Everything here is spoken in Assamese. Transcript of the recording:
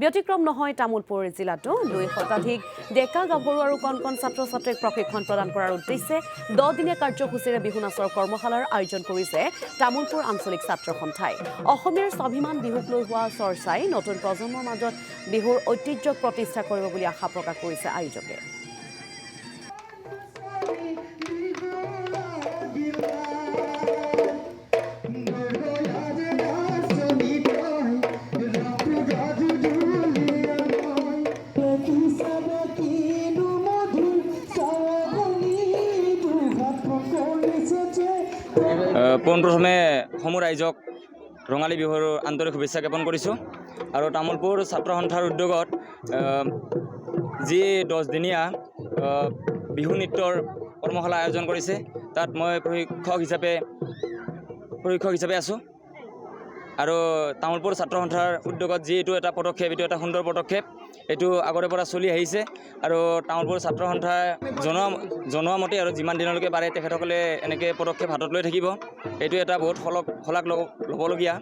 ব্যতিক্ৰম নহয় তামুলপুৰ জিলাতো 2 শতাধিক ডেকা গাভৰু আৰু কণ ছাত্ৰ-ছাত্ৰীক প্ৰশিক্ষণ প্ৰদান কৰাৰ উদ্দেশ্যে 10 দিনীয়া কাৰ্যসূচীৰে বিহু নাচৰ কৰ্মশালাৰ আয়োজন কৰিছে তামুলপুৰ আঞ্চলিক ছাত্ৰ সন্থাই। অসমীয়াৰ স্বাভিমান বিহুক লৈ হোৱা চৰ্চাই নতুন প্ৰজন্মৰ মাজত বিহুৰ ঐতিহ্যক প্ৰতিষ্ঠা কৰিব বুলি আশা প্ৰকাশ কৰিছে আয়োজকে। পোনপ্ৰথমে সমূহ ৰাইজক ৰঙালী বিহুৰ আন্তৰিক শুভেচ্ছা জ্ঞাপন কৰিছোঁ আৰু তামুলপুৰ ছাত্ৰ সন্থাৰ উদ্যোগত যি 10 দিনীয়া বিহু নৃত্যৰ কৰ্মশালা আয়োজন কৰিছে তাত মই প্ৰশিক্ষক হিচাপে আছোঁ আৰু তামুলপুৰ ছাত্ৰ সন্থাৰ উদ্যোগত যি এইটো এটা পদক্ষেপ, এইটো এটা সুন্দৰ পদক্ষেপ। এইটো আগৰে পৰা চলি আহিছে আৰু তামুলপুৰ ছাত্ৰ সন্থাই জনোৱা মতে আৰু যিমান দিনলৈকে পাৰে তেখেতসকলে এনেকৈ পদক্ষেপ হাতত লৈ থাকিব। এইটো এটা বহুত শলাগ ল'বলগীয়া।